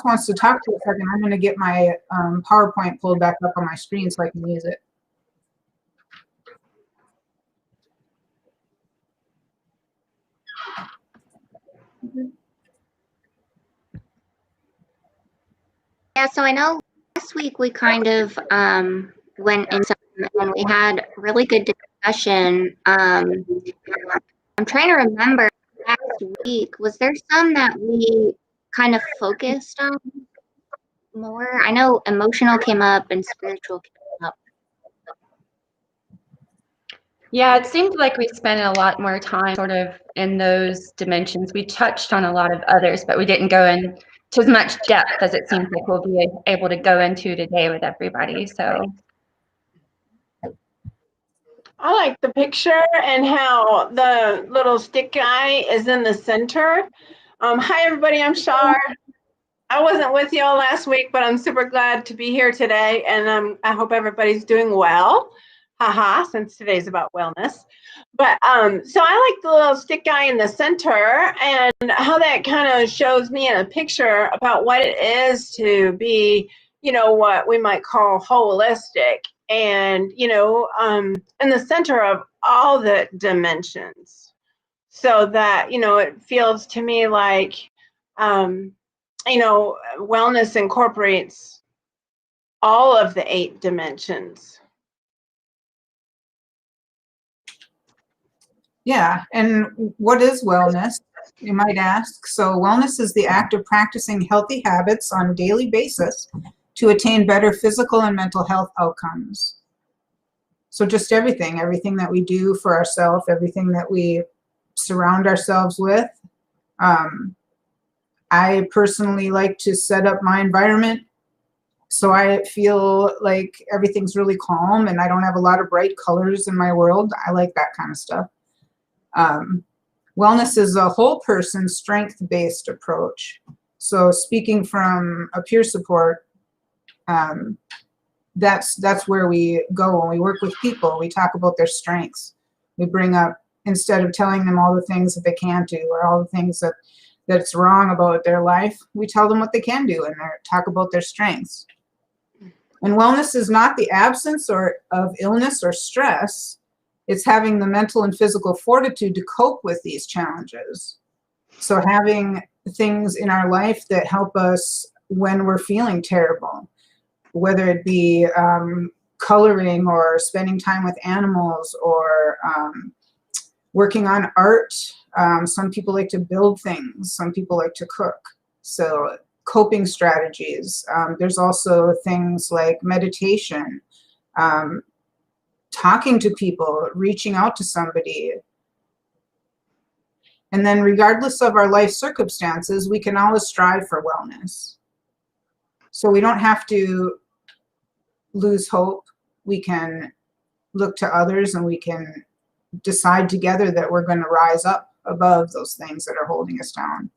wants to talk to a second, I'm going to get my PowerPoint pulled back up on my screen so I can use it. Yeah, so I know last week we kind of went into and we had really good discussion. I'm trying to remember last week, was there some that we kind of focused on more? I know emotional came up and spiritual came up. Yeah, it seemed like we spent a lot more time sort of in those dimensions. We touched on a lot of others, but we didn't go into as much depth as it seems like we'll be able to go into today with everybody. So I like the picture and how the little stick guy is in the center. Hi, everybody. I'm Shar. I wasn't with y'all last week, but I'm super glad to be here today, and I hope everybody's doing well. Haha, since today's about wellness. But so I like the little stick guy in the center and how that kind of shows me in a picture about what it is to be, you know, what we might call holistic, and in the center of all the dimensions, so that it feels to me like wellness incorporates all of the 8 dimensions. Yeah, and what is wellness, you might ask? So wellness is the act of practicing healthy habits on a daily basis to attain better physical and mental health outcomes. So just everything that we do for ourselves, everything that we surround ourselves with. I personally like to set up my environment so I feel like everything's really calm and I don't have a lot of bright colors in my world. I like that kind of stuff. Wellness is a whole person strength-based approach. So speaking from a peer support, that's where we go when we work with people. We talk about their strengths. We bring up, instead of telling them all the things that they can't do or all the things that's wrong about their life, we tell them what they can do and talk about their strengths. And wellness is not the absence of illness or stress. It's having the mental and physical fortitude to cope with these challenges. So having things in our life that help us when we're feeling terrible, whether it be coloring or spending time with animals or working on art. Some people like to build things. Some people like to cook. So coping strategies. There's also things like meditation, talking to people, reaching out to somebody. And then regardless of our life circumstances, we can always strive for wellness. So we don't have to lose hope. We can look to others and we can decide together that we're going to rise up above those things that are holding us down.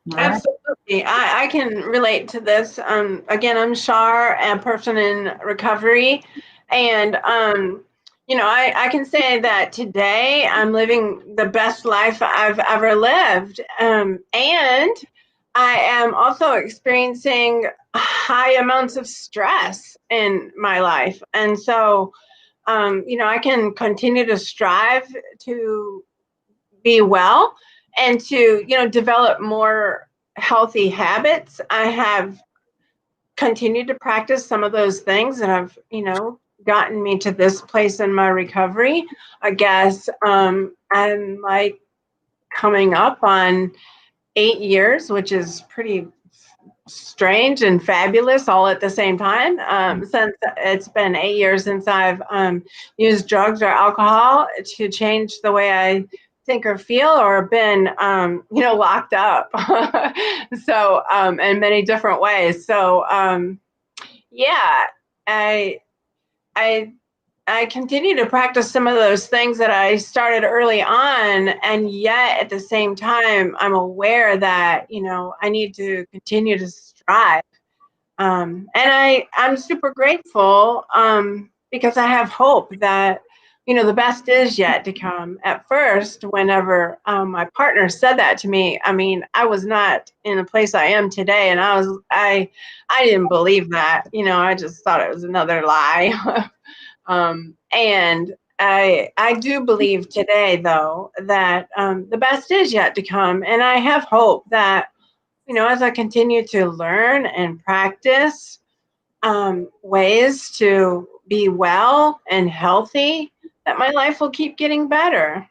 Right. Absolutely. I can relate to this. Again, I'm Shar, a person in recovery. And, I can say that today I'm living the best life I've ever lived. And I am also experiencing high amounts of stress in my life. And so, I can continue to strive to be well and to, develop more healthy habits. I have continued to practice some of those things that have, gotten me to this place in my recovery. I guess I'm like coming up on 8 years, which is pretty strange and fabulous all at the same time. Since it's been 8 years since I've used drugs or alcohol to change the way I think or feel, or been locked up. So in many different ways. So yeah, I continue to practice some of those things that I started early on, and yet at the same time, I'm aware that, I need to continue to strive. And I'm super grateful because I have hope that the best is yet to come. At first, whenever my partner said that to me, I mean, I was not in a place I am today, and I didn't believe that. I just thought it was another lie. And I do believe today, though, that the best is yet to come, and I have hope that as I continue to learn and practice ways to be well and healthy, that my life will keep getting better.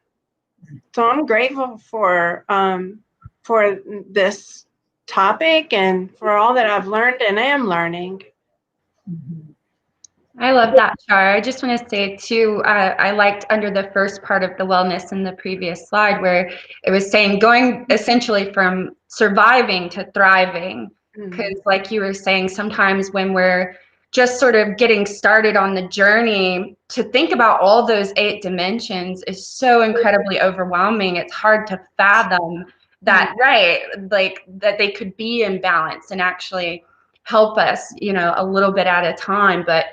So I'm grateful for this topic and for all that I've learned and am learning. I love that, Char. I just want to say too, I liked under the first part of the wellness in the previous slide where it was saying going essentially from surviving to thriving. Because like you were saying, sometimes when we're just sort of getting started on the journey, to think about all those 8 dimensions is so incredibly overwhelming. It's hard to fathom that, right, like that they could be in balance and actually help us, a little bit at a time. But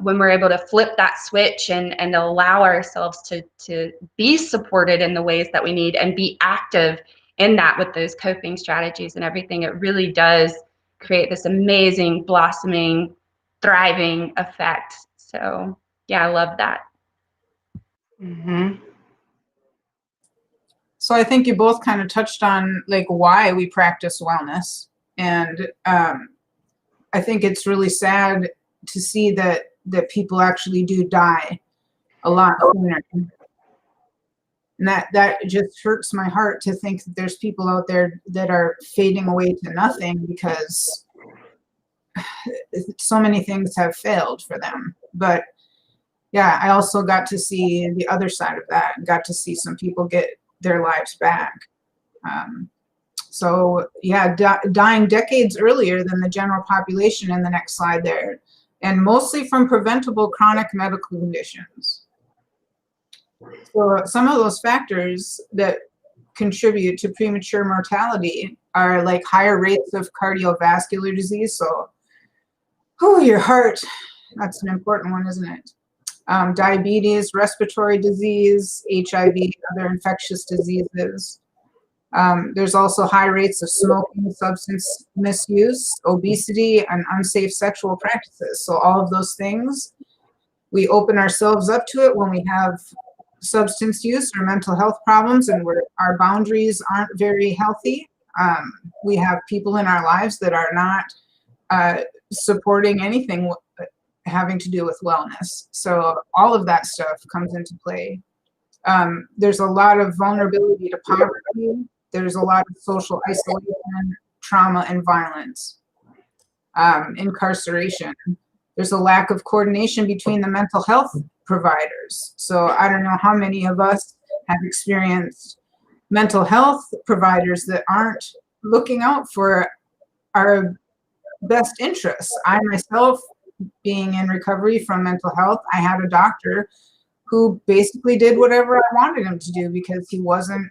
when we're able to flip that switch and allow ourselves to be supported in the ways that we need and be active in that with those coping strategies and everything, it really does create this amazing, blossoming, thriving effect. So yeah, I love that. So I think you both kind of touched on like why we practice wellness. And I think it's really sad to see that people actually do die a lot sooner. And that just hurts my heart to think that there's people out there that are fading away to nothing because so many things have failed for them. But yeah, I also got to see the other side of that and got to see some people get their lives back. So yeah, dying decades earlier than the general population in the next slide there, and mostly from preventable chronic medical conditions. So some of those factors that contribute to premature mortality are like higher rates of cardiovascular disease. So, your heart, that's an important one, isn't it? Diabetes, respiratory disease, HIV, other infectious diseases. There's also high rates of smoking, substance misuse, obesity, and unsafe sexual practices. So all of those things, we open ourselves up to it when we have substance use or mental health problems and our boundaries aren't very healthy. We have people in our lives that are not supporting anything having to do with wellness. So all of that stuff comes into play. There's a lot of vulnerability to poverty. There's a lot of social isolation, trauma, and violence. Incarceration. There's a lack of coordination between the mental health providers. So I don't know how many of us have experienced mental health providers that aren't looking out for our best interests. I myself, being in recovery from mental health, I had a doctor who basically did whatever I wanted him to do because he wasn't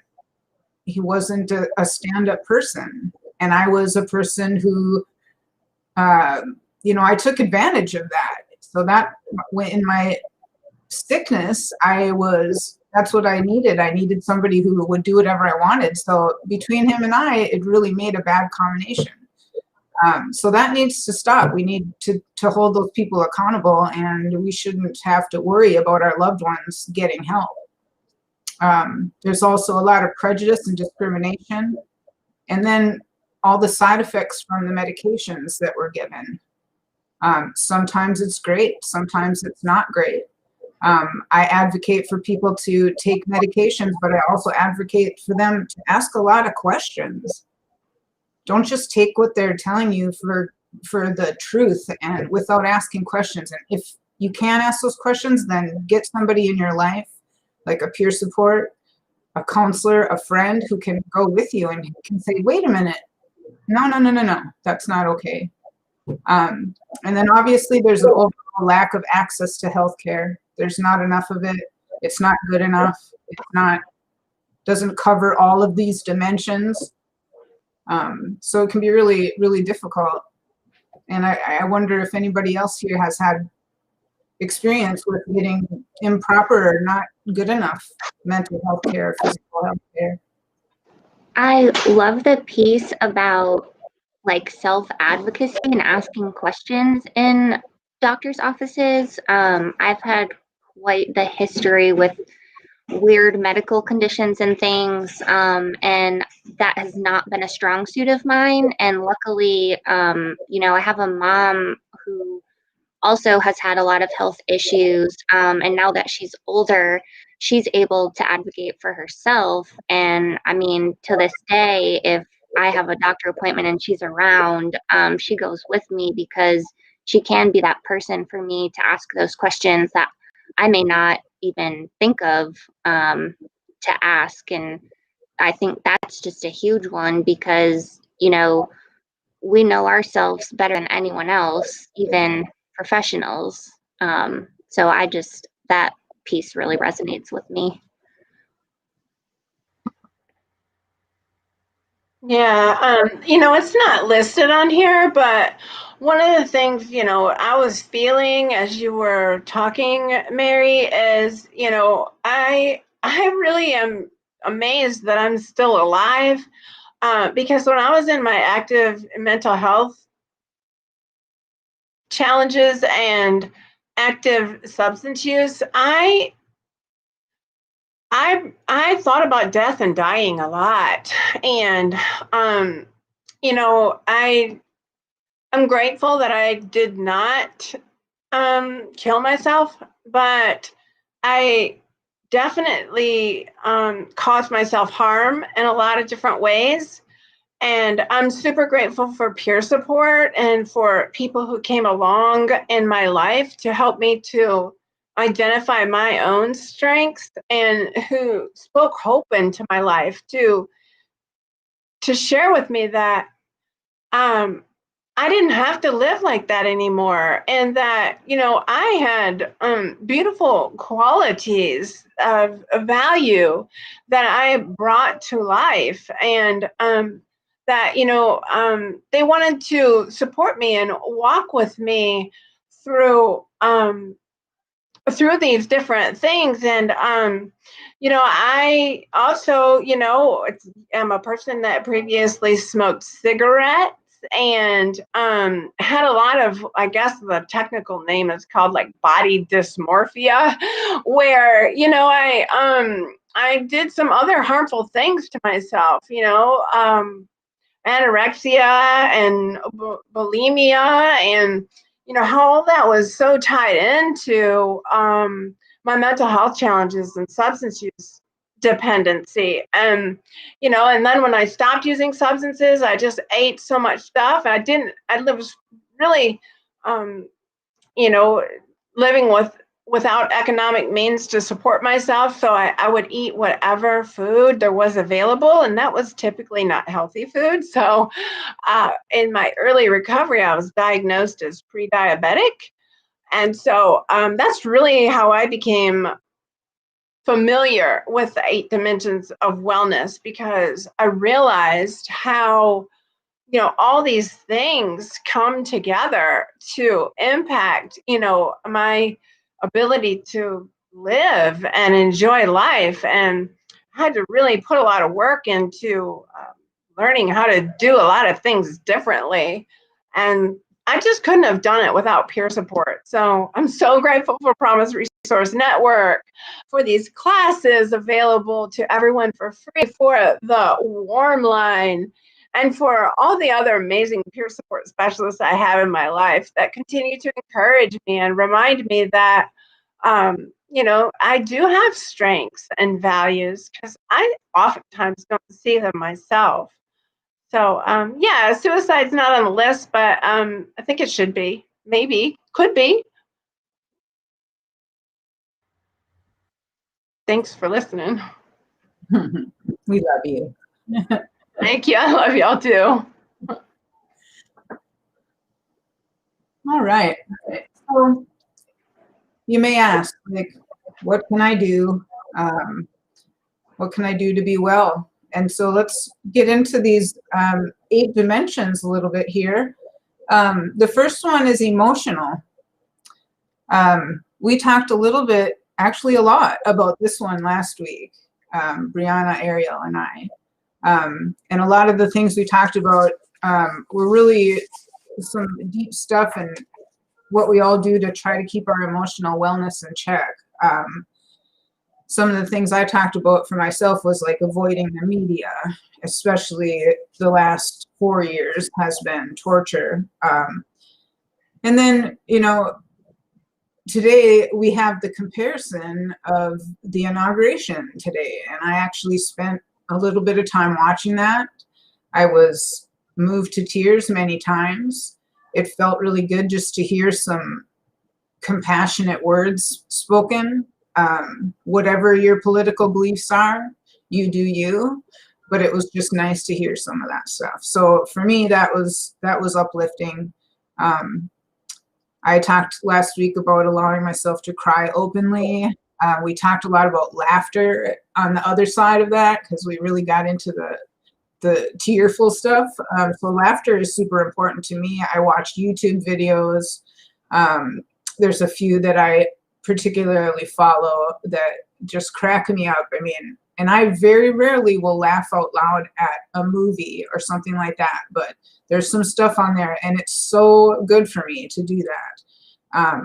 a stand-up person. And I was a person who, I took advantage of that. So that in my sickness, that's what I needed. I needed somebody who would do whatever I wanted. So between him and I, it really made a bad combination. So that needs to stop. We need to hold those people accountable, and we shouldn't have to worry about our loved ones getting help. There's also a lot of prejudice and discrimination, and then all the side effects from the medications that we're given. Sometimes it's great, sometimes it's not great. I advocate for people to take medications, but I also advocate for them to ask a lot of questions. Don't just take what they're telling you for the truth and without asking questions. And if you can't ask those questions, then get somebody in your life, like a peer support, a counselor, a friend who can go with you and can say, wait a minute, no, that's not okay. And then obviously there's an overall lack of access to healthcare. There's not enough of it. It's not good enough. Doesn't cover all of these dimensions. So it can be really, really difficult. And I wonder if anybody else here has had experience with getting improper or not good enough mental health care, physical health care. I love the piece about like self-advocacy and asking questions in doctor's offices. I've had quite the history with weird medical conditions and things, and that has not been a strong suit of mine. And luckily, I have a mom who also has had a lot of health issues, and now that she's older, she's able to advocate for herself. And I mean, to this day, if I have a doctor appointment and she's around, she goes with me because she can be that person for me to ask those questions that I may not even think of to ask. And I think that's just a huge one because, we know ourselves better than anyone else, even professionals. So that piece really resonates with me. Yeah, it's not listed on here, but one of the things, I was feeling as you were talking, Mary, is, I really am amazed that I'm still alive, because when I was in my active mental health challenges and active substance use, I thought about death and dying a lot, and I'm grateful that I did not kill myself, but I definitely caused myself harm in a lot of different ways. And I'm super grateful for peer support and for people who came along in my life to help me to identify my own strengths and who spoke hope into my life to share with me that I didn't have to live like that anymore, and that I had beautiful qualities of value that I brought to life, and that they wanted to support me and walk with me through these different things. And I also am a person that previously smoked cigarettes and had a lot of, I guess the technical name is called like body dysmorphia, where I did some other harmful things to myself, anorexia and bulimia, and how all that was so tied into my mental health challenges and substance use dependency. And and then when I stopped using substances, I just ate so much stuff. I was really living without economic means to support myself. So I would eat whatever food there was available, and that was typically not healthy food. So in my early recovery, I was diagnosed as pre-diabetic. And so that's really how I became familiar with the 8 dimensions of wellness, because I realized how all these things come together to impact my ability to live and enjoy life. And I had to really put a lot of work into learning how to do a lot of things differently, and I just couldn't have done it without peer support. So I'm so grateful for Promise Resource Network, for these classes available to everyone for free, for the Warm Line, and for all the other amazing peer support specialists I have in my life that continue to encourage me and remind me that, I do have strengths and values, because I oftentimes don't see them myself. So, yeah, suicide's not on the list, but I think it should be. Maybe. Could be. Thanks for listening. We love you. Thank you. I love y'all too. All right. So you may ask, like, what can I do? What can I do to be well? And so let's get into these 8 dimensions a little bit here. The first one is emotional. we talked a little bit, actually a lot, about this one last week, Brianna, Ariel, and I. And a lot of the things we talked about were really some deep stuff and what we all do to try to keep our emotional wellness in check. Some of the things I talked about for myself was like avoiding the media, especially the last 4 years has been torture. And then, you know, today we have the comparison of the inauguration today, and I actually spent a little bit of time watching that. I was moved to tears many times. It felt really good just to hear some compassionate words spoken. Whatever your political beliefs are, you do you. But it was just nice to hear some of that stuff. So for me, that was uplifting. I talked last week about allowing myself to cry openly. We talked a lot about laughter on the other side of that because we really got into the tearful stuff. So laughter is super important to me. I watched YouTube videos. There's a few that I particularly follow that just crack me up. I mean, and I very rarely will laugh out loud at a movie or something like that, but there's some stuff on there and it's so good for me to do that.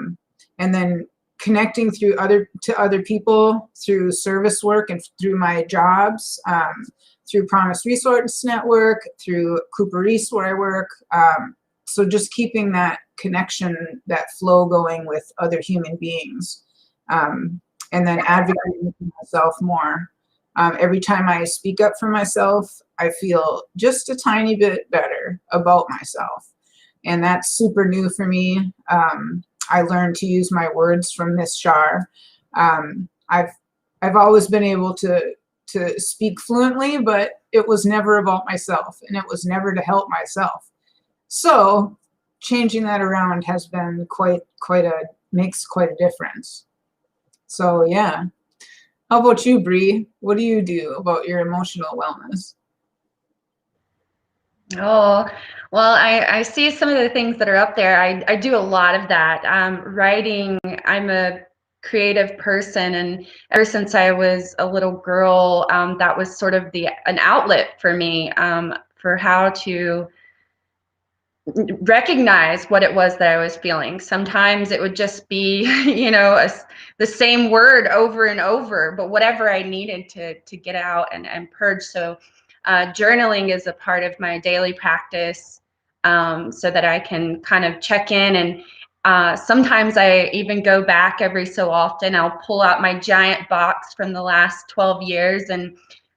And then connecting through other people through service work and through my jobs, through Promise Resource Network, through Cooper East where I work. So just keeping that connection, that flow going with other human beings, and then advocating for myself more. Every time I speak up for myself, I feel just a tiny bit better about myself. And that's super new for me. I learned to use my words from Miss Shar. I've always been able to speak fluently, but it was never about myself and it was never to help myself. So changing that around has been makes quite a difference. So yeah. How about you, Bree? What do you do about your emotional wellness? Oh, well, I see some of the things that are up there. I do a lot of that. Writing, I'm a creative person, and ever since I was a little girl, that was sort of an outlet for me, for how to recognize what it was that I was feeling. Sometimes it would just be, you know, the same word over and over, but whatever I needed to get out and purge. So journaling is a part of my daily practice, so that I can kind of check in. And sometimes I even go back every so often. I'll pull out my giant box from the last 12 years and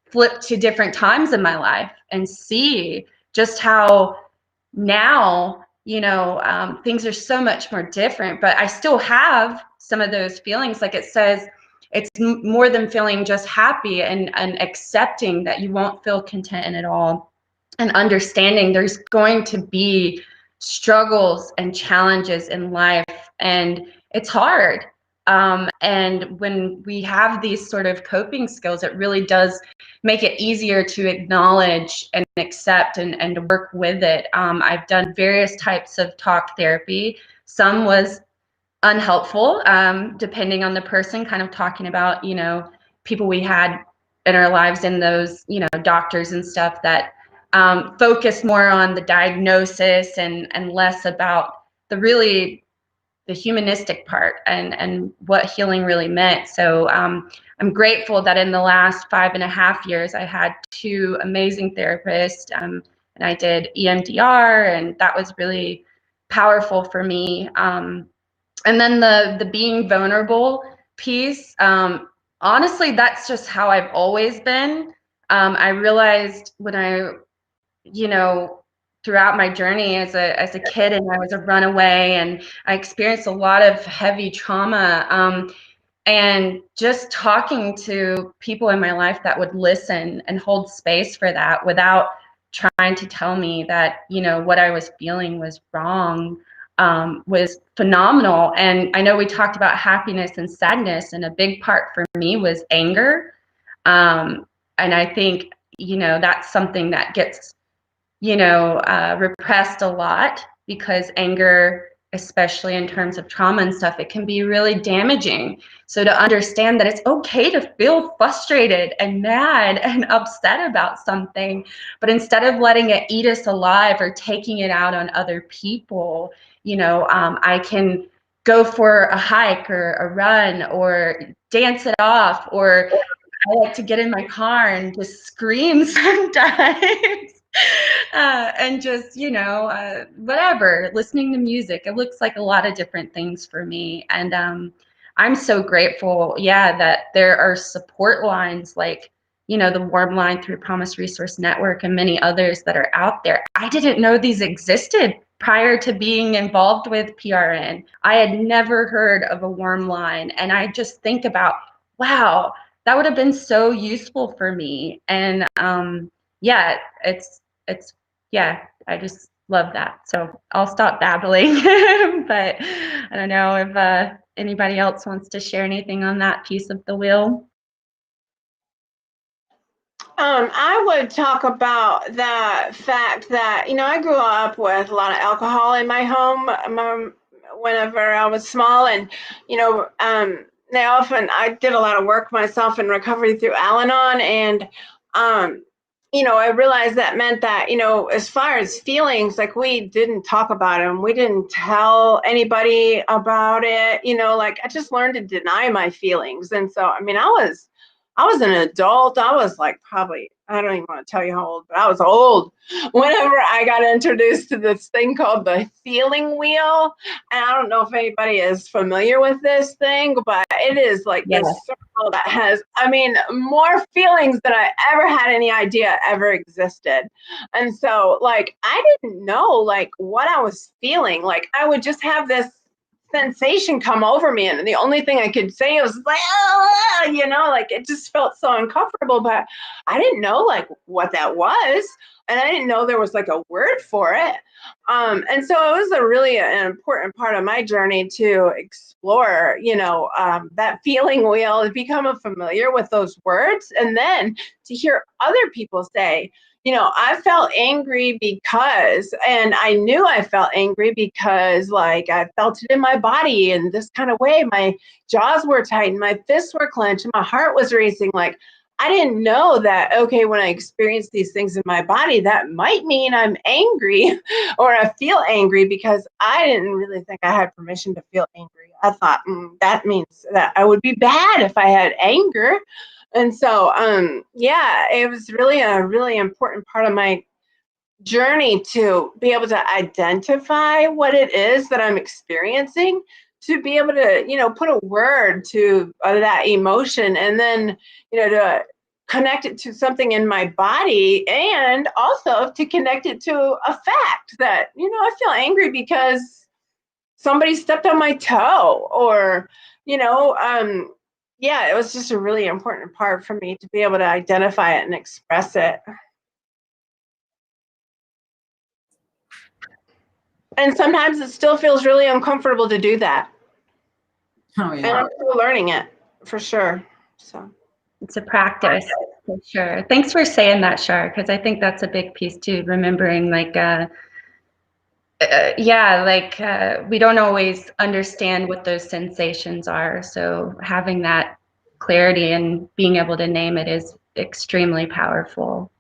flip to different times in my life and see just how now, you know, things are so much more different, but I still have some of those feelings. Like it says, it's more than feeling just happy and accepting that you won't feel content in it all, and understanding there's going to be struggles and challenges in life, and it's hard. And when we have these sort of coping skills, it really does make it easier to acknowledge and accept and work with it. I've done various types of talk therapy. Some was unhelpful, depending on the person, kind of talking about, you know, people we had in our lives and those, you know, doctors and stuff that focus more on the diagnosis and less about the humanistic part and what healing really meant. So I'm grateful that in the last 5.5 years, I had 2 amazing therapists, and I did EMDR, and that was really powerful for me. And then the being vulnerable piece, honestly, that's just how I've always been. I realized when you know, throughout my journey as a kid, and I was a runaway, and I experienced a lot of heavy trauma. And just talking to people in my life that would listen and hold space for that without trying to tell me that, you know, what I was feeling was wrong, was phenomenal. And I know we talked about happiness and sadness, and a big part for me was anger. And I think, you know, that's something that gets, you know, repressed a lot, because anger especially in terms of trauma and stuff, it can be really damaging. So to understand that it's okay to feel frustrated and mad and upset about something, but instead of letting it eat us alive or taking it out on other people, I can go for a hike or a run or dance it off, or I like to get in my car and just scream sometimes. And just, whatever, listening to music. It looks like a lot of different things for me. And I'm so grateful, that there are support lines like, the Warm Line through Promise Resource Network and many others that are out there. I didn't know these existed prior to being involved with PRN. I had never heard of a Warm Line. And I just think about, wow, that would have been so useful for me. And I just love that. So I'll stop babbling, but I don't know if anybody else wants to share anything on that piece of the wheel. I would talk about the fact that, I grew up with a lot of alcohol in my home whenever I was small. And, I did a lot of work myself in recovery through Al-Anon. And, I realized that meant that, as far as feelings, like we didn't talk about them. We didn't tell anybody about it. I just learned to deny my feelings. And so, I was an adult. I was like probably, I don't even want to tell you how old, but I was old whenever I got introduced to this thing called the feeling wheel. And I don't know if anybody is familiar with this thing, but it is like this circle that has, more feelings than I ever had any idea ever existed. And so I didn't know what I was feeling. I would just have this sensation come over me, and the only thing I could say was it just felt so uncomfortable, but I didn't know what that was, and I didn't know there was a word for it. And so it was a really an important part of my journey to explore that feeling wheel, to become familiar with those words, and then to hear other people say, I felt angry because, and I knew I felt angry because I felt it in my body in this kind of way. My jaws were tight and my fists were clenched and my heart was racing. I didn't know that, okay, when I experience these things in my body, that might mean I'm angry or I feel angry, because I didn't really think I had permission to feel angry. I thought that means that I would be bad if I had anger. And so, it was really a really important part of my journey to be able to identify what it is that I'm experiencing, to be able to, put a word to that emotion, and then, to connect it to something in my body, and also to connect it to a fact that, I feel angry because somebody stepped on my toe, or, it was just a really important part for me to be able to identify it and express it. And sometimes it still feels really uncomfortable to do that. Oh, And yeah. I'm still learning it, for sure. So it's a practice, for sure. Thanks for saying that, Shar, because I think that's a big piece too, remembering we don't always understand what those sensations are. So having that clarity and being able to name it is extremely powerful.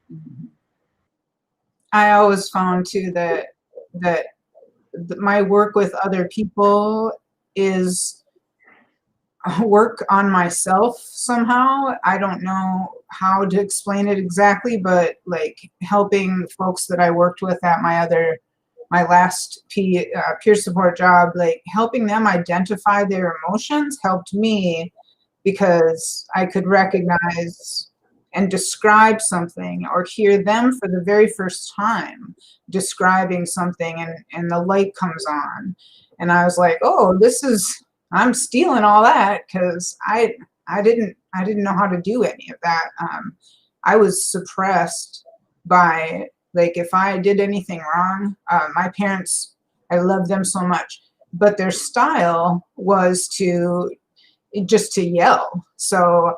I always found too that my work with other people is work on myself somehow. I don't know how to explain it exactly, but helping folks that I worked with at my last peer support job, helping them identify their emotions helped me, because I could recognize and describe something, or hear them for the very first time describing something, and the light comes on. And I was like, oh, I'm stealing all that, because I didn't know how to do any of that. I was suppressed by, if I did anything wrong, my parents, I love them so much, but their style was just to yell. So,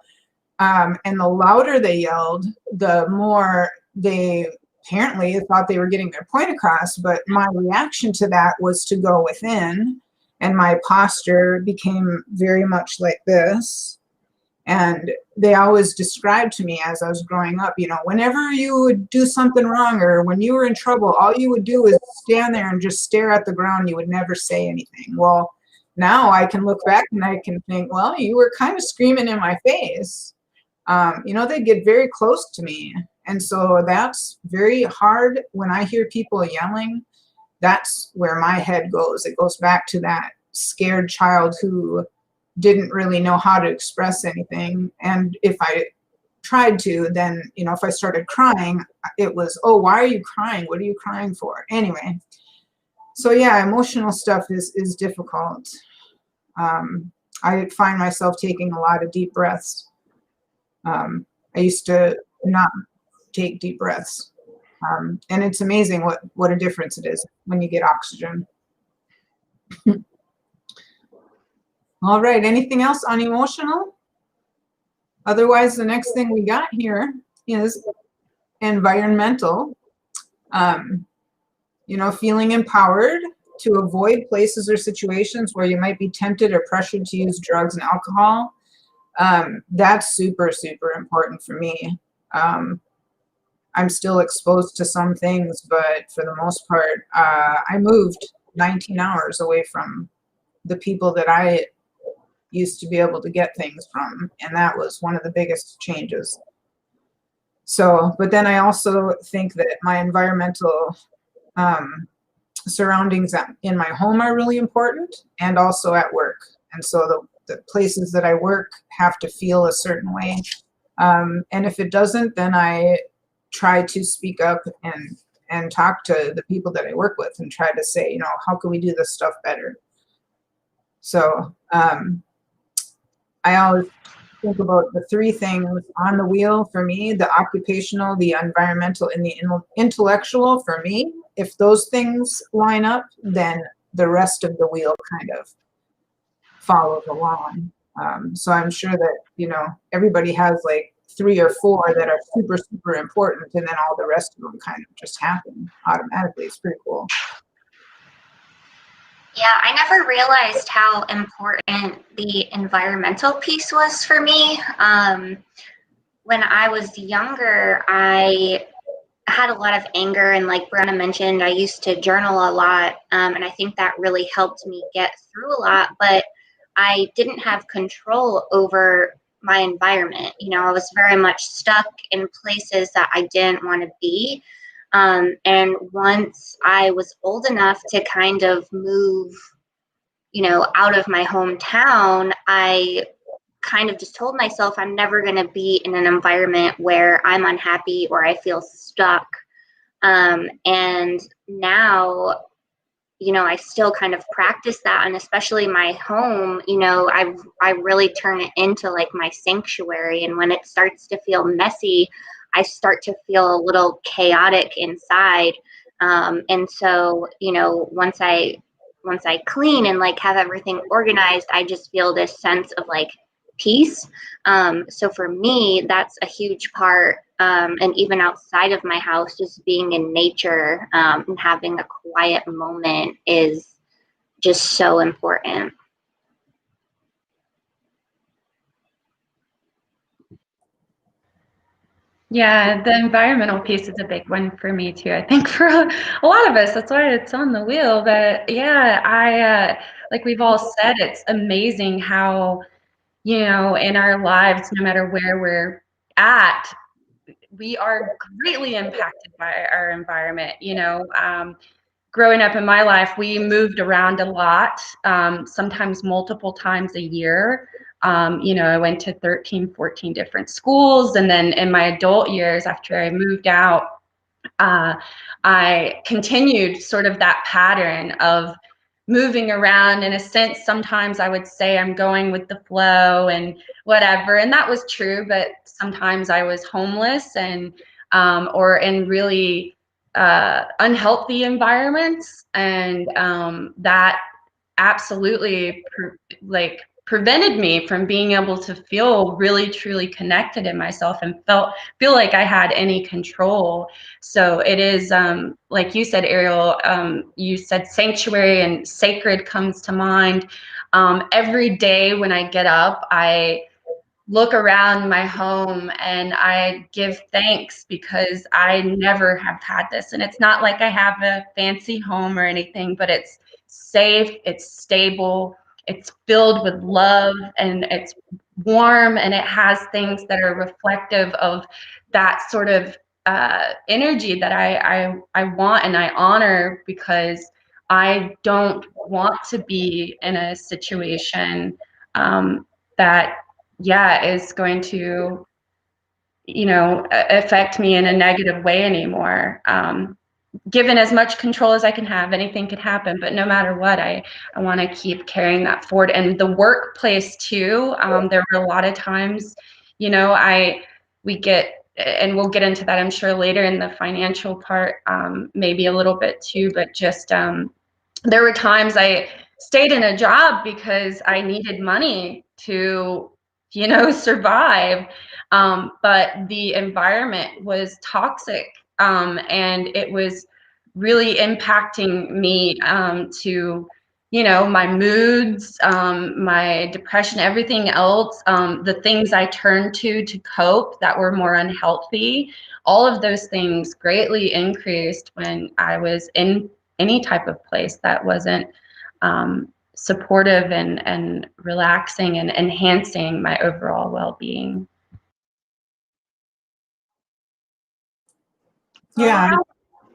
and the louder they yelled, the more they apparently thought they were getting their point across, but my reaction to that was to go within, and my posture became very much like this. And they always described to me as I was growing up, whenever you would do something wrong or when you were in trouble, all you would do is stand there and just stare at the ground. You would never say anything. Well, now I can look back and I can think, well, you were kind of screaming in my face. They get very close to me. And so that's very hard. When I hear people yelling, that's where my head goes. It goes back to that scared child who didn't really know how to express anything. And if I tried to, then, if I started crying, it was, oh, why are you crying? What are you crying for? Anyway, so yeah, emotional stuff is difficult. I find myself taking a lot of deep breaths. I used to not take deep breaths. And it's amazing what a difference it is when you get oxygen. All right, anything else on emotional? Otherwise, the next thing we got here is environmental. Feeling empowered to avoid places or situations where you might be tempted or pressured to use drugs and alcohol. That's super, super important for me. I'm still exposed to some things, but for the most part, I moved 19 hours away from the people that I used to be able to get things from, and that was one of the biggest changes. So, but then I also think that my environmental surroundings in my home are really important, and also at work. And so the places that I work have to feel a certain way. And if it doesn't, then I try to speak up and talk to the people that I work with and try to say, how can we do this stuff better? So I always think about the three things on the wheel for me: the occupational, the environmental, and the intellectual. For me, if those things line up, then the rest of the wheel kind of follows along. So I'm sure that, everybody has like 3 or 4 that are super, super important, and then all the rest of them kind of just happen automatically. It's pretty cool. Yeah, I never realized how important the environmental piece was for me. When I was younger, I had a lot of anger, and like Brianna mentioned, I used to journal a lot, and I think that really helped me get through a lot, but I didn't have control over my environment. I was very much stuck in places that I didn't want to be. And once I was old enough to kind of move, out of my hometown, I kind of just told myself I'm never going to be in an environment where I'm unhappy or I feel stuck. And now, I still kind of practice that, and especially my home, I really turn it into like my sanctuary. And when it starts to feel messy, I start to feel a little chaotic inside. And so, once I clean and like have everything organized, I just feel this sense of like peace. So for me, that's a huge part. And even outside of my house, just being in nature and having a quiet moment is just so important. Yeah, the environmental piece is a big one for me too. I think for a lot of us, that's why it's on the wheel. But yeah, like we've all said, it's amazing how, in our lives, no matter where we're at, we are greatly impacted by our environment. Growing up in my life, we moved around a lot, sometimes multiple times a year. I went to 13, 14 different schools. And then in my adult years, after I moved out, I continued sort of that pattern of moving around. In a sense, sometimes I would say I'm going with the flow and whatever. And that was true, but sometimes I was homeless and or in really unhealthy environments. And that absolutely prevented me from being able to feel really truly connected in myself and feel like I had any control. So it is, like you said, Ariel, you said sanctuary and sacred comes to mind. Every day when I get up, I look around my home and I give thanks because I never have had this. And it's not like I have a fancy home or anything, but it's safe, it's stable, it's filled with love, and it's warm, and it has things that are reflective of that sort of energy that I want and I honor, because I don't want to be in a situation that is going to, affect me in a negative way anymore. Given as much control as I can have, anything could happen, but no matter what, I want to keep carrying that forward. And the workplace too, there were a lot of times, we get, and we'll get into that, I'm sure, later in the financial part, maybe a little bit too, but just, there were times I stayed in a job because I needed money to, survive. But the environment was toxic, and it was really impacting me, to, my moods, my depression, everything else, the things I turned to cope that were more unhealthy. All of those things greatly increased when I was in any type of place that wasn't supportive and relaxing and enhancing my overall well-being. Yeah.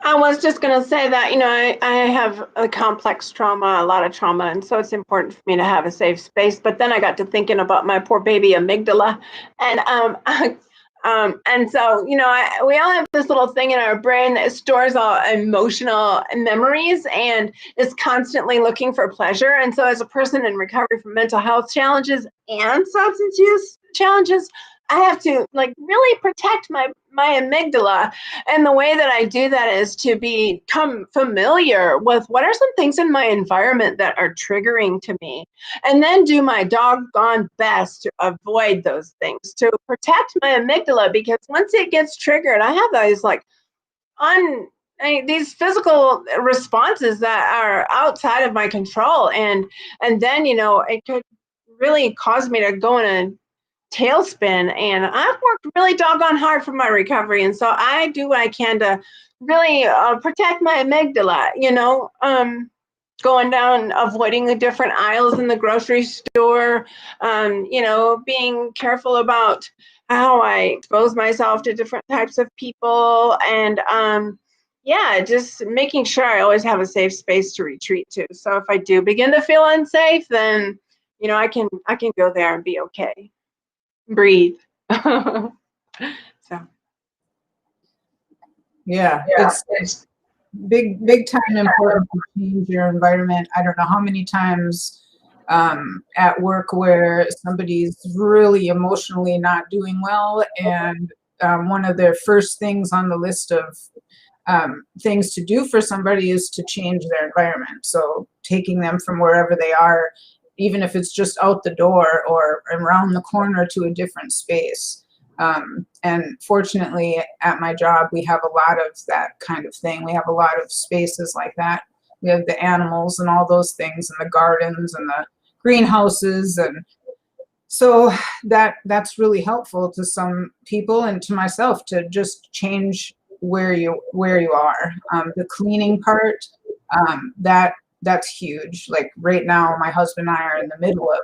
I was just going to say that, I have a complex trauma, a lot of trauma, and so it's important for me to have a safe space. But then I got to thinking about my poor baby amygdala, and and so, we all have this little thing in our brain that stores all emotional memories and is constantly looking for pleasure. And so as a person in recovery from mental health challenges and substance use challenges, I have to really protect my amygdala. And the way that I do that is to become familiar with what are some things in my environment that are triggering to me, and then do my doggone best to avoid those things, to protect my amygdala, because once it gets triggered, I have these physical responses that are outside of my control, and then it could really cause me to go in a tailspin. And I've worked really doggone hard for my recovery, and so I do what I can to really protect my amygdala, going down, avoiding the different aisles in the grocery store, being careful about how I expose myself to different types of people, and just making sure I always have a safe space to retreat to. So if I do begin to feel unsafe, then I can go there and be okay. Breathe. So Yeah, it's big time important to change your environment. I don't know how many times at work where somebody's really emotionally not doing well, and one of their first things on the list of things to do for somebody is to change their environment. So taking them from wherever they are, even if it's just out the door or around the corner, to a different space. And fortunately at my job, we have a lot of that kind of thing. We have a lot of spaces like that. We have the animals and all those things, and the gardens and the greenhouses. And so that's really helpful to some people and to myself, to just change where you are. The cleaning part, that's huge. Like right now, my husband and I are in the middle of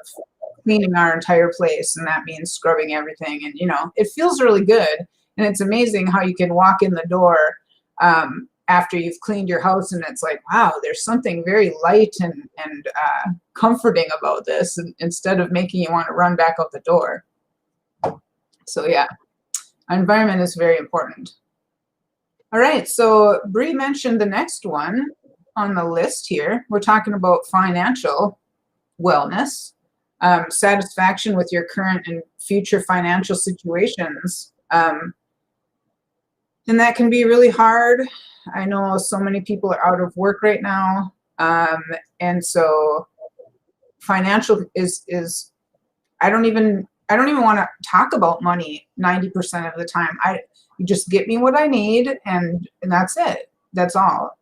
cleaning our entire place, and that means scrubbing everything. And it feels really good, and it's amazing how you can walk in the door after you've cleaned your house, and it's like, wow, there's something very light and comforting about this, and instead of making you want to run back out the door. So yeah, environment is very important. All right, so Bree mentioned the next one on the list here. We're talking about financial wellness, satisfaction with your current and future financial situations. And that can be really hard. I know so many people are out of work right now. And so financial is I don't even want to talk about money 90% of the time. You just get me what I need, and that's it. That's all.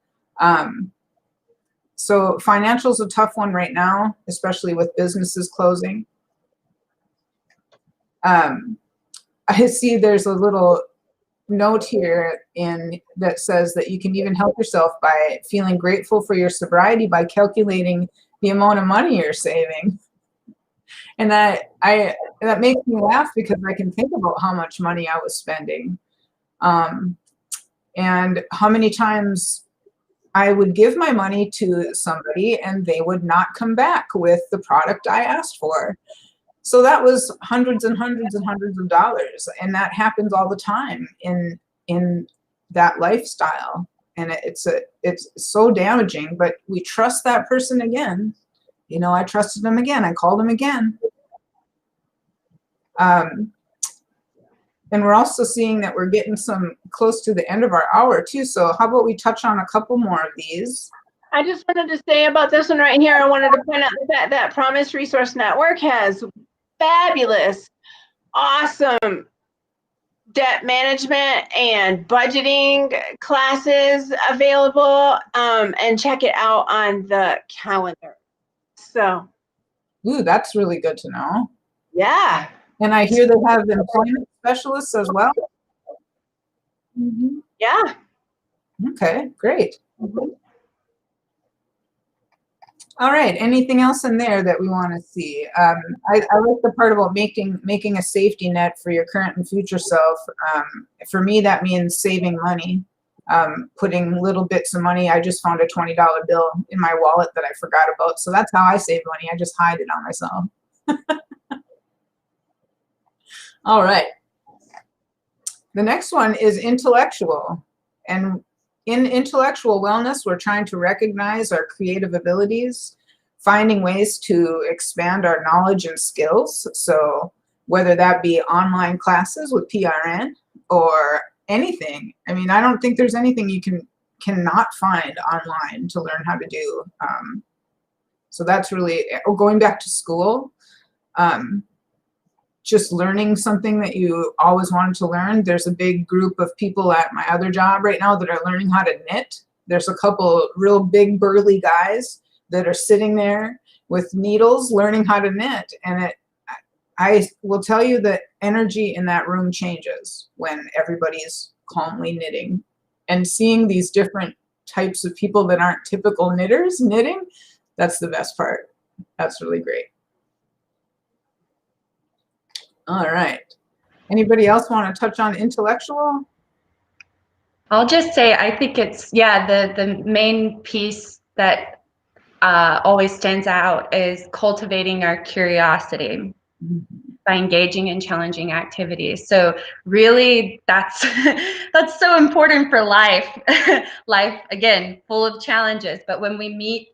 So financial's a tough one right now, especially with businesses closing. I see there's a little note here that says that you can even help yourself by feeling grateful for your sobriety by calculating the amount of money you're saving. And that makes me laugh because I can think about how much money I was spending, and how many times I would give my money to somebody and they would not come back with the product I asked for. So that was hundreds and hundreds and hundreds of dollars, and that happens all the time in that lifestyle, and it's so damaging. But we trust that person again. You know, I trusted them again. I called them again. And we're also seeing that we're getting some close to the end of our hour too. So how about we touch on a couple more of these? I just wanted to say about this one right here, I wanted to point out that Promise Resource Network has fabulous, awesome debt management and budgeting classes available, and check it out on the calendar. So, Ooh, that's really good to know. yeah. And I hear they have employment specialists as well. Mm-hmm. Yeah. Okay, great. Mm-hmm. All right. Anything else in there that we want to see? I like the part about making a safety net for your current and future self. For me, that means saving money, putting little bits of money. I just found a $20 bill in my wallet that I forgot about. So that's how I save money. I just hide it on myself. All right. The next one is intellectual. And in intellectual wellness, we're trying to recognize our creative abilities, finding ways to expand our knowledge and skills. So whether that be online classes with PRN or anything. I mean, I don't think there's anything you cannot find online to learn how to do. So that's really, going back to school, just learning something that you always wanted to learn. There's a big group of people at my other job right now that are learning how to knit. There's a couple real big burly guys that are sitting there with needles learning how to knit. And I will tell you that energy in that room changes when everybody's calmly knitting. And seeing these different types of people that aren't typical knitters knitting, that's the best part. That's really great. All right. Anybody else want to touch on intellectual? I'll just say, I think it's, the main piece that always stands out is cultivating our curiosity by engaging in challenging activities. So really, that's that's so important for life. Life, again, full of challenges. But when we meet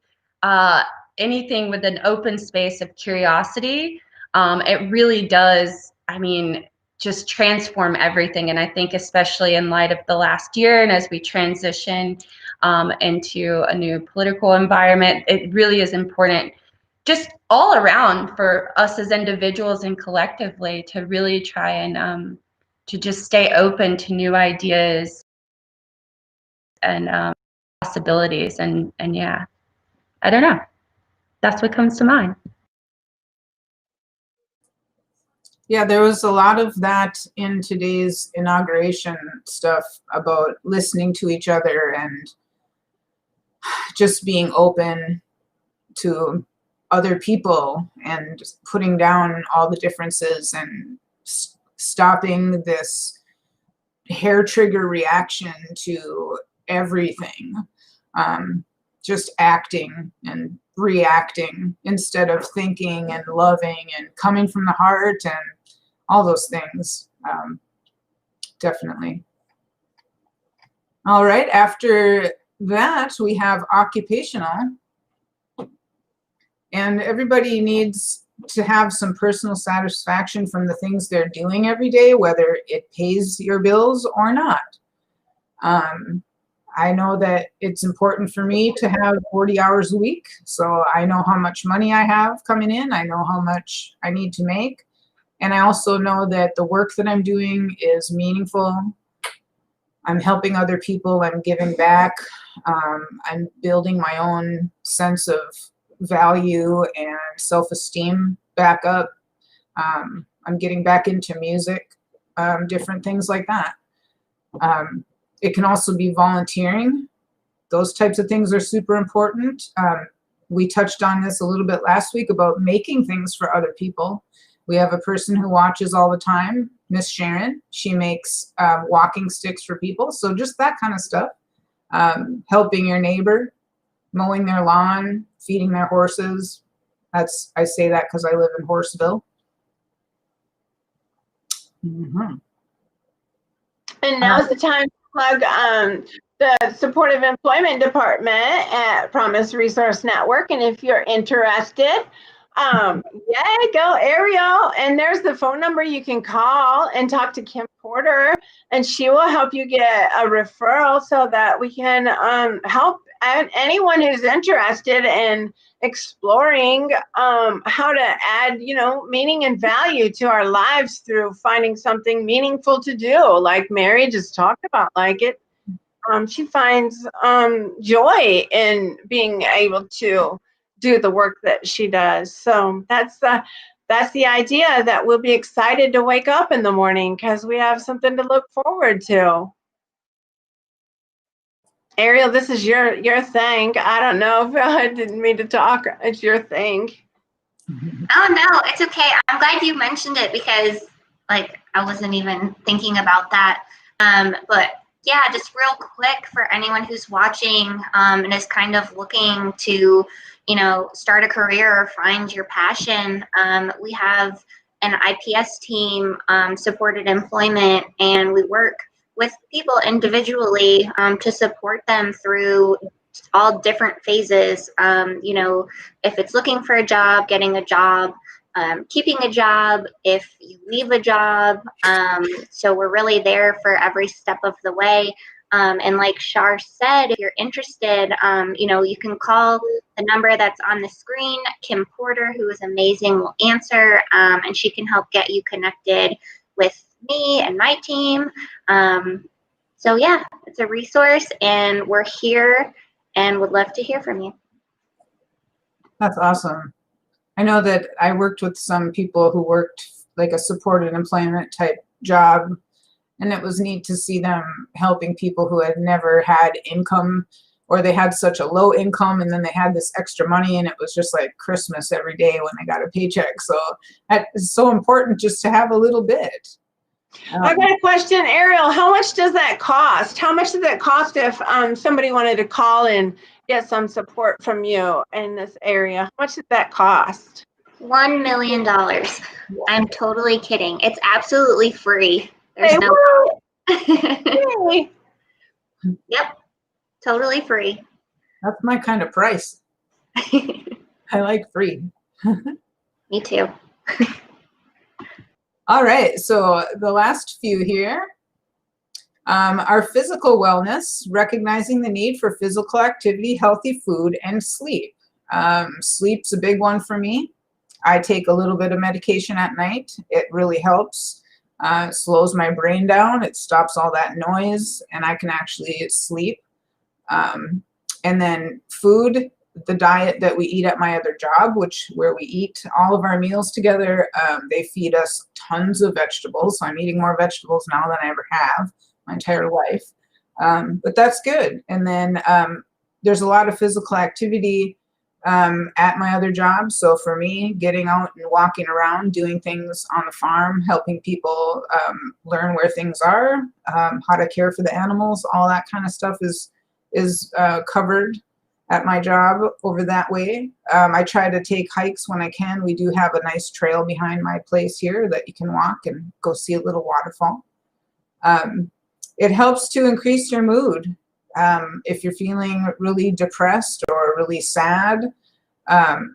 anything with an open space of curiosity, it really does, I mean, just transform everything. And I think especially in light of the last year and as we transition into a new political environment, it really is important just all around for us as individuals and collectively to really try and to just stay open to new ideas and possibilities. And yeah, I don't know. That's what comes to mind. Yeah, there was a lot of that in today's inauguration stuff about listening to each other and just being open to other people and putting down all the differences and stopping this hair trigger reaction to everything. Just acting and reacting instead of thinking and loving and coming from the heart and all those things. Definitely. All right, after that, we have occupational. And everybody needs to have some personal satisfaction from the things they're doing every day, whether it pays your bills or not. I know that it's important for me to have 40 hours a week. So I know how much money I have coming in. I know how much I need to make. And I also know that the work that I'm doing is meaningful. I'm helping other people. I'm giving back. I'm building my own sense of value and self-esteem back up. I'm getting back into music, different things like that. It can also be volunteering. Those types of things are super important. We touched on this a little bit last week about making things for other people. We have a person who watches all the time, Miss Sharon. She makes walking sticks for people. So just that kind of stuff. Helping your neighbor, mowing their lawn, feeding their horses. I say that because I live in Horseville. Mm-hmm. And now's the time to plug the Supportive Employment Department at Promise Resource Network. And if you're interested, yeah, go Ariel. And there's the phone number you can call and talk to Kim Porter, and she will help you get a referral so that we can help anyone who's interested in exploring how to add, meaning and value to our lives through finding something meaningful to do, like Mary just talked about. She finds joy in being able to do the work that she does. So that's the idea, that we'll be excited to wake up in the morning because we have something to look forward to. Ariel, this is your thing. I don't know if I didn't mean to talk. It's your thing. Oh, no, it's okay. I'm glad you mentioned it because, I wasn't even thinking about that. But yeah, just real quick for anyone who's watching and is kind of looking to, start a career or find your passion. We have an IPS team, supported employment, and we work with people individually to support them through all different phases. If it's looking for a job, getting a job, keeping a job, if you leave a job. So we're really there for every step of the way. And like Shar said, if you're interested, you can call the number that's on the screen. Kim Porter, who is amazing, will answer, and she can help get you connected with me and my team. So yeah, it's a resource, and we're here and would love to hear from you. That's awesome. I know that I worked with some people who worked like a supported employment type job, and it was neat to see them helping people who had never had income, or they had such a low income and then they had this extra money and it was just like Christmas every day when they got a paycheck. So it's so important just to have a little bit. I got a question, Ariel. How much does that cost? How much does that cost if somebody wanted to call and get some support from you in this area? How much did that cost? $1 million. I'm totally kidding. It's absolutely free. There's Hey, no. Really? Yep, totally free. That's my kind of price. I like free. Me too. All right, so the last few here. Our physical wellness, recognizing the need for physical activity, healthy food, and sleep. Sleep's a big one for me. I take a little bit of medication at night. It really helps. It slows my brain down. It stops all that noise, and I can actually sleep. And then food, the diet that we eat at my other job, where we eat all of our meals together, they feed us tons of vegetables. So I'm eating more vegetables now than I ever have my entire life. But that's good. And then there's a lot of physical activity at my other job. So for me, getting out and walking around, doing things on the farm, helping people learn where things are, how to care for the animals, all that kind of stuff is covered at my job over that way. I try to take hikes when I can. We do have a nice trail behind my place here that you can walk and go see a little waterfall. It helps to increase your mood. If you're feeling really depressed or really sad,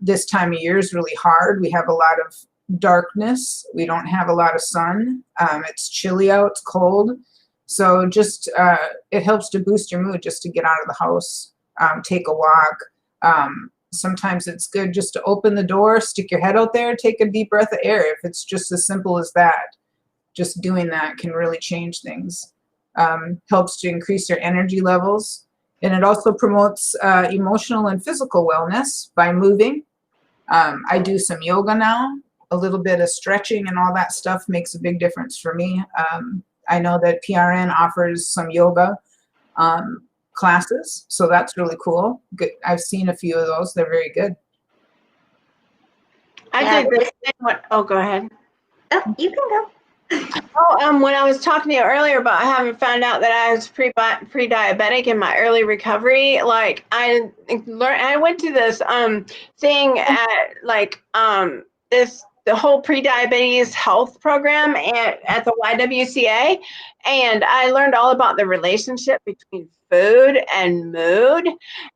this time of year is really hard. We have a lot of darkness. We don't have a lot of sun. It's chilly out, it's cold. So just, it helps to boost your mood just to get out of the house, take a walk. Sometimes it's good just to open the door, stick your head out there, take a deep breath of air. If it's just as simple as that, just doing that can really change things. Helps to increase your energy levels. And it also promotes emotional and physical wellness by moving. I do some yoga now. A little bit of stretching and all that stuff makes a big difference for me. I know that PRN offers some yoga classes, so that's really cool. Good. I've seen a few of those. They're very good. I did the same one. Oh, go ahead. Oh, you can go. Oh, when I was talking to you earlier about having found out that I was pre-diabetic in my early recovery, like I went to this thing at like the whole pre-diabetes health program at the YWCA, and I learned all about the relationship between food and mood.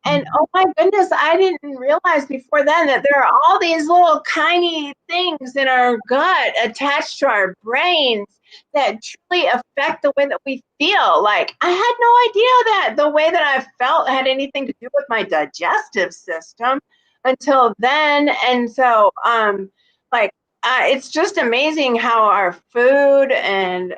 And oh my goodness, I didn't realize before then that there are all these little tiny things in our gut attached to our brains that truly affect the way that we feel. Like I had no idea that the way that I felt had anything to do with my digestive system until then. And so it's just amazing how our food and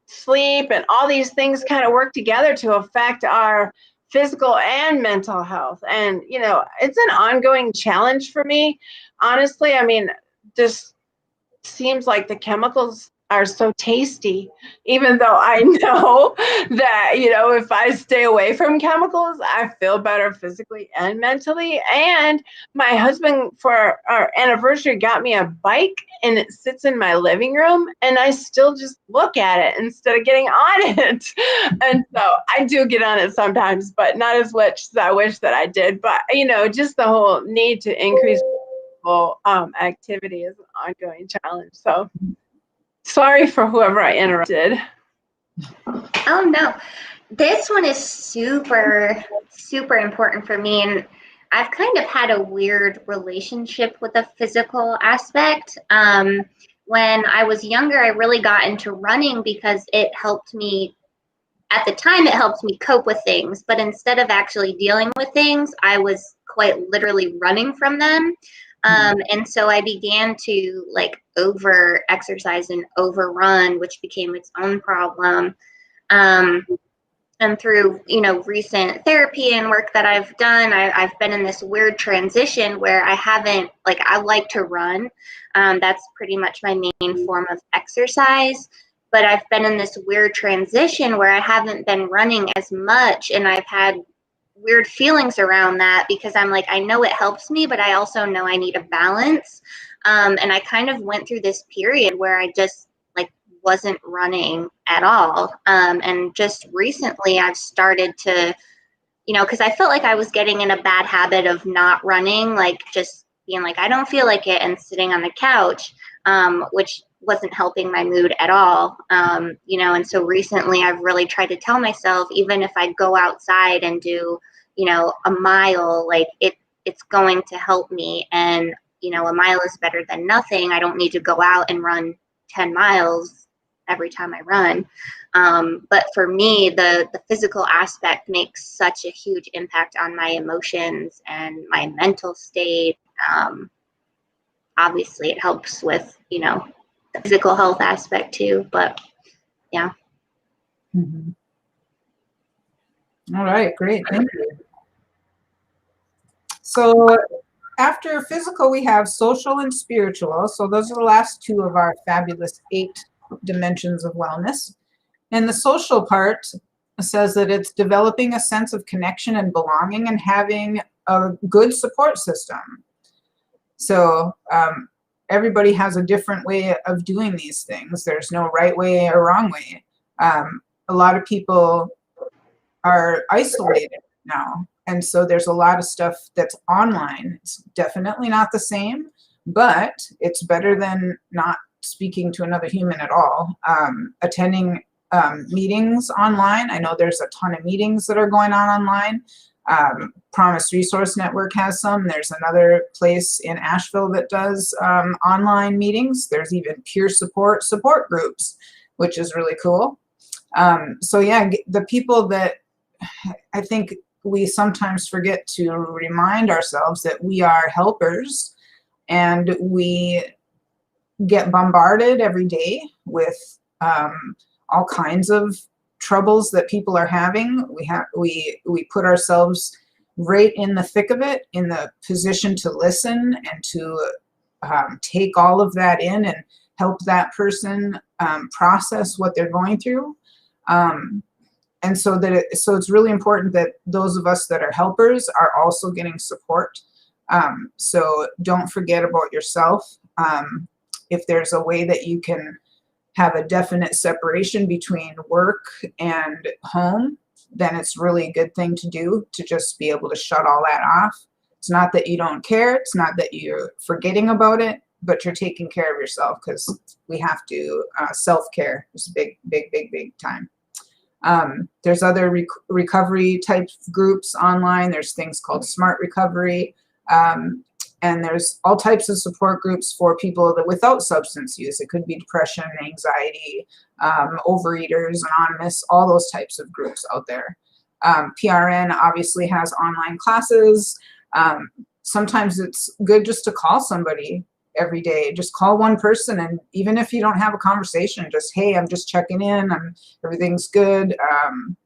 sleep and all these things kind of work together to affect our physical and mental health. And, you know, it's an ongoing challenge for me. Honestly, I mean, just seems like the chemicals are so tasty, even though I know that, you know, if I stay away from chemicals, I feel better physically and mentally. And my husband, for our anniversary, got me a bike, and it sits in my living room, and I still just look at it instead of getting on it. And so I do get on it sometimes, but not as much as I wish that I did. But, you know, just the whole need to increase activity is an ongoing challenge. So sorry for whoever I interrupted. Oh no, this one is super, super important for me. And I've kind of had a weird relationship with the physical aspect. When I was younger, I really got into running because it helped me. At the time, it helped me cope with things, but instead of actually dealing with things, I was quite literally running from them. And so I began to like over exercise and overrun, which became its own problem. And through, you know, recent therapy and work that I've done, I've been in this weird transition where I haven't, like, I like to run. That's pretty much my main form of exercise. But I've been in this weird transition where I haven't been running as much, and I've had weird feelings around that because I'm like, I know it helps me, but I also know I need a balance. And I kind of went through this period where I just like wasn't running at all. And just recently I've started to, you know, because I felt like I was getting in a bad habit of not running, like just being like, I don't feel like it, and sitting on the couch, which wasn't helping my mood at all. You know, and so recently I've really tried to tell myself, even if I go outside and do, you know, a mile, like it's going to help me. And, you know, a mile is better than nothing. I don't need to go out and run 10 miles every time I run. But for me, the physical aspect makes such a huge impact on my emotions and my mental state. Obviously it helps with, you know, the physical health aspect too, but yeah. Mm-hmm. All right, great, thank you. So after physical, we have social and spiritual. So those are the last two of our fabulous 8 dimensions of wellness. And the social part says that it's developing a sense of connection and belonging and having a good support system. So everybody has a different way of doing these things. There's no right way or wrong way. A lot of people are isolated now. And so there's a lot of stuff that's online. It's definitely not the same, but it's better than not speaking to another human at all. Attending meetings online. I know there's a ton of meetings that are going on online. Promise Resource Network has some. There's another place in Asheville that does online meetings. There's even peer support groups, which is really cool. So yeah, the people that I think we sometimes forget to remind ourselves that we are helpers, and we get bombarded every day with all kinds of troubles that people are having. We put ourselves right in the thick of it, in the position to listen and to take all of that in and help that person process what they're going through. And so so it's really important that those of us that are helpers are also getting support. So don't forget about yourself. If there's a way that you can have a definite separation between work and home, then it's really a good thing to do, to just be able to shut all that off. It's not that you don't care. It's not that you're forgetting about it, but you're taking care of yourself, because we have to, self-care is big, big, big, big time. There's other recovery type groups online. There's things called Smart Recovery. And there's all types of support groups for people that without substance use. It could be depression, anxiety, Overeaters Anonymous, all those types of groups out there. PRN obviously has online classes. Sometimes it's good just to call somebody every day. Just call one person, and even if you don't have a conversation, just, hey, I'm just checking in, everything's good,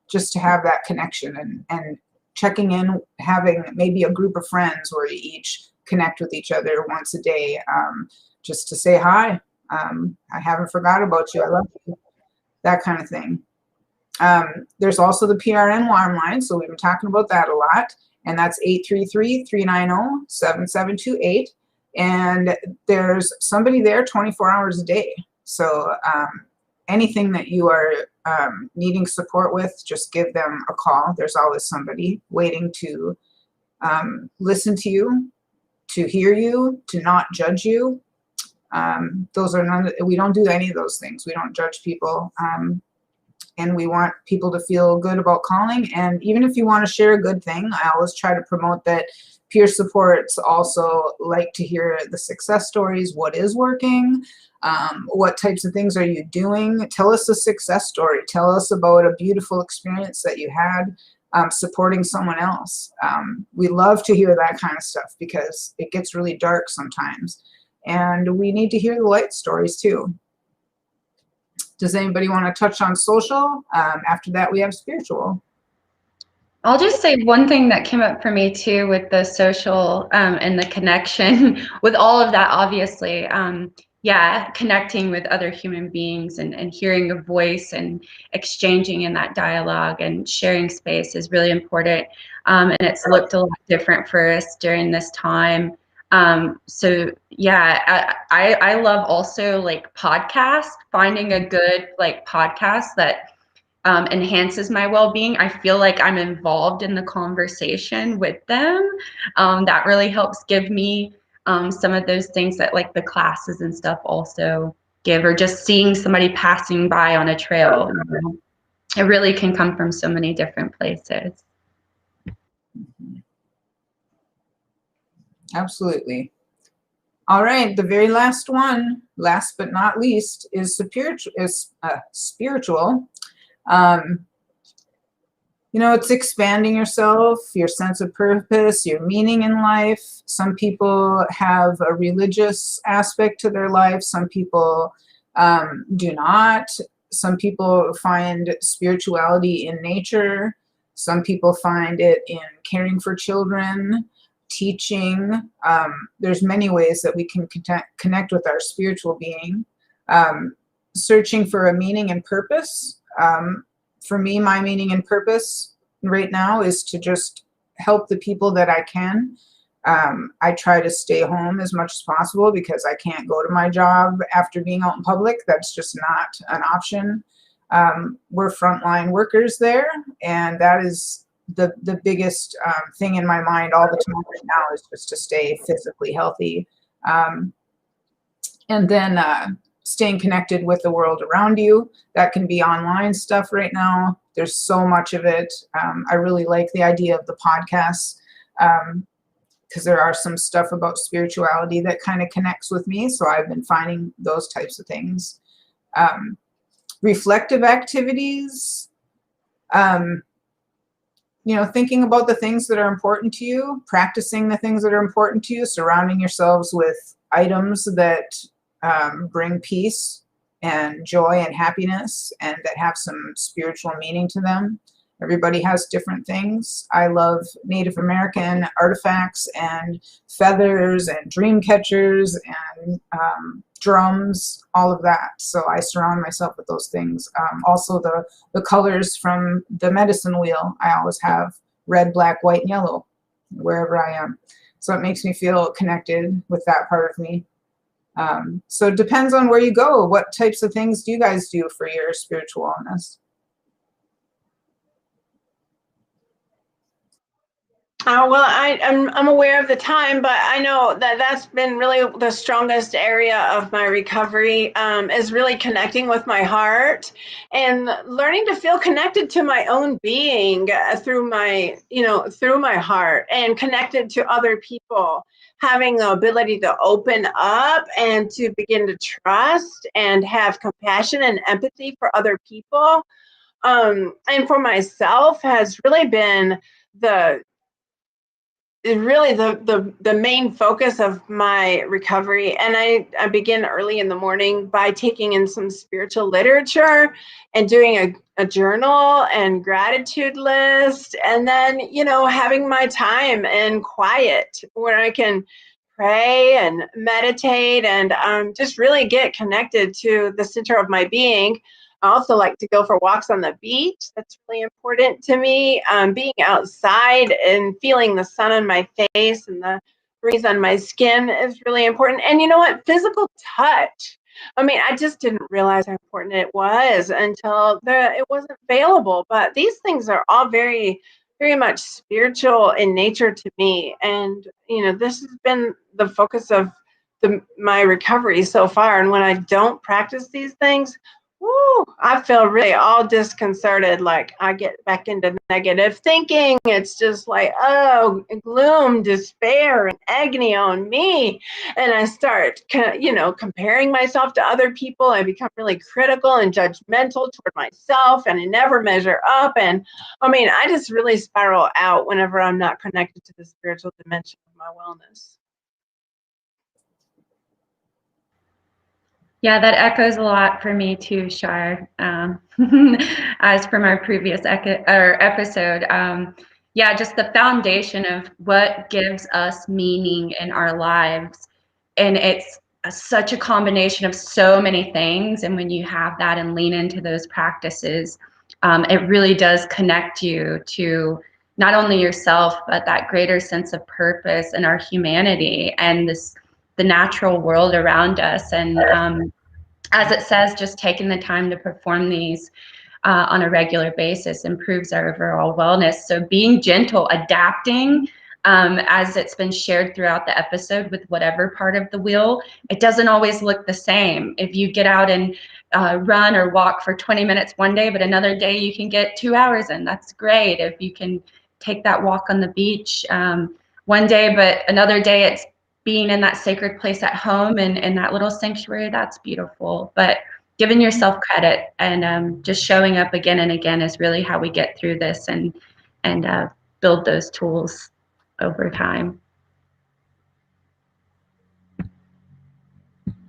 just to have that connection, and checking in, having maybe a group of friends where you each connect with each other once a day, just to say hi. I haven't forgot about you. I love you. That kind of thing. There's also the PRN warm line. So we've been talking about that a lot. And that's 833-390-7728. And there's somebody there 24 hours a day. So anything that you are needing support with, just give them a call. There's always somebody waiting to listen to you, to hear you, to not judge you. Those are we don't do any of those things. We don't judge people. And we want people to feel good about calling. And even if you want to share a good thing, I always try to promote that peer supports also like to hear the success stories. What is working? What types of things are you doing? Tell us a success story. Tell us about a beautiful experience that you had supporting someone else. We love to hear that kind of stuff, because it gets really dark sometimes. And we need to hear the light stories too. Does anybody want to touch on social? After that, we have spiritual. I'll just say one thing that came up for me too with the social and the connection with all of that, obviously. Yeah, connecting with other human beings and hearing a voice and exchanging in that dialogue and sharing space is really important. And it's looked a lot different for us during this time. So yeah, I love also like podcasts, finding a good like podcast that enhances my well-being. I feel like I'm involved in the conversation with them. That really helps give me some of those things that like the classes and stuff also give, or just seeing somebody passing by on a trail. You know? It really can come from so many different places. Absolutely. All right, the very last one, last but not least, is spiritual. You know, it's expanding yourself, your sense of purpose, your meaning in life. Some people have a religious aspect to their life. Some people do not. Some people find spirituality in nature. Some people find it in caring for children, teaching. There's many ways that we can connect with our spiritual being. Searching for a meaning and purpose. For me, my meaning and purpose right now is to just help the people that I can. I try to stay home as much as possible because I can't go to my job after being out in public. That's just not an option. We're frontline workers there, and that is the biggest thing in my mind all the time right now, is just to stay physically healthy. And then staying connected with the world around you. That can be online stuff right now. There's so much of it. I really like the idea of the podcasts, because there are some stuff about spirituality that kind of connects with me. So I've been finding those types of things. reflective activities, you know, thinking about the things that are important to you, practicing the things that are important to you, surrounding yourselves with items that bring peace and joy and happiness and that have some spiritual meaning to them. Everybody has different things. I love Native American artifacts and feathers and dream catchers and drums, all of that. So I surround myself with those things. Also the colors from the medicine wheel, I always have red, black, white, and yellow wherever I am. So it makes me feel connected with that part of me. So it depends on where you go. What types of things do you guys do for your spiritual wellness? Well, I'm aware of the time, but I know that that's been really the strongest area of my recovery, is really connecting with my heart and learning to feel connected to my own being through my, through my heart, and connected to other people, having the ability to open up and to begin to trust and have compassion and empathy for other people. And for myself has really been the main focus of my recovery. And I begin early in the morning by taking in some spiritual literature and doing a journal and gratitude list, and then having my time in quiet where I can pray and meditate and just really get connected to the center of my being. I also like to go for walks on the beach. That's really important to me. Being outside and feeling the sun on my face and the breeze on my skin is really important. And you know what? Physical touch. I mean, I just didn't realize how important it was until it wasn't available. But these things are all very, very much spiritual in nature to me. And, this has been the focus of my recovery so far. And when I don't practice these things, woo, I feel really all disconcerted. Like I get back into negative thinking. It's just like, oh, gloom, despair, and agony on me. And I start, comparing myself to other people. I become really critical and judgmental toward myself, and I never measure up. And I mean, I just really spiral out whenever I'm not connected to the spiritual dimension of my wellness. Yeah, that echoes a lot for me too, Shar. As from our previous episode, yeah, just the foundation of what gives us meaning in our lives, and it's such a combination of so many things. And when you have that and lean into those practices, it really does connect you to not only yourself, but that greater sense of purpose and our humanity and the natural world around us. And as it says, just taking the time to perform these on a regular basis improves our overall wellness. So being gentle, adapting, as it's been shared throughout the episode with whatever part of the wheel, it doesn't always look the same. If you get out and run or walk for 20 minutes one day, but another day you can get 2 hours in, that's great. If you can take that walk on the beach one day, but another day it's being in that sacred place at home and in that little sanctuary, that's beautiful. But giving yourself credit and just showing up again and again is really how we get through this and build those tools over time.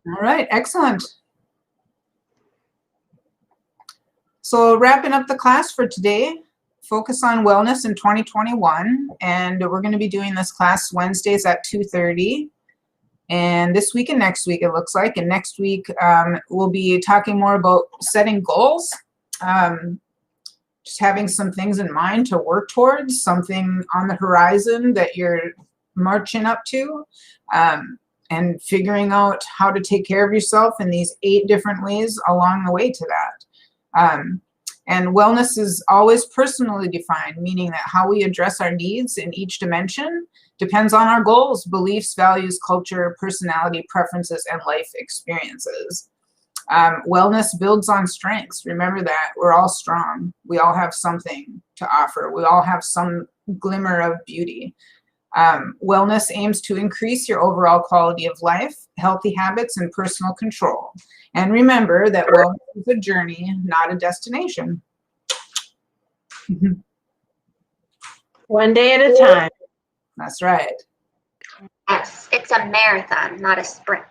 All right, excellent. So wrapping up the class for today, focus on wellness in 2021. And we're going to be doing this class Wednesdays at 2:30. And this week and next week, it looks like. And next week, we'll be talking more about setting goals, just having some things in mind to work towards, something on the horizon that you're marching up to, and figuring out how to take care of yourself in these 8 different ways along the way to that. And wellness is always personally defined, meaning that how we address our needs in each dimension depends on our goals, beliefs, values, culture, personality, preferences, and life experiences. Wellness builds on strengths. Remember that we're all strong. We all have something to offer. We all have some glimmer of beauty. Wellness aims to increase your overall quality of life, healthy habits, and personal control. And remember that wellness is a journey, not a destination. One day at a time. That's right. Yes, it's a marathon, not a sprint.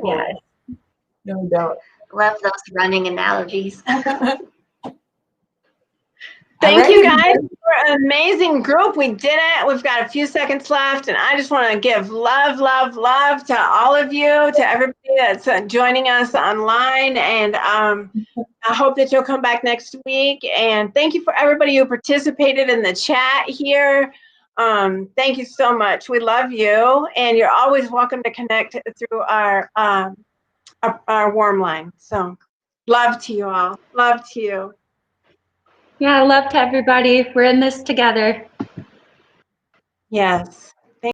Yes. No doubt. Love those running analogies. Thank you Alrighty. guys for an amazing group. We did it. We've got a few seconds left, and I just want to give love, love, love to all of you, to everybody that's joining us online, and I hope that you'll come back next week. And thank you for everybody who participated in the chat here. Thank you so much. We love you, and you're always welcome to connect through our warm line. So, love to you all. Love to you. Yeah, love to everybody. We're in this together. Yes.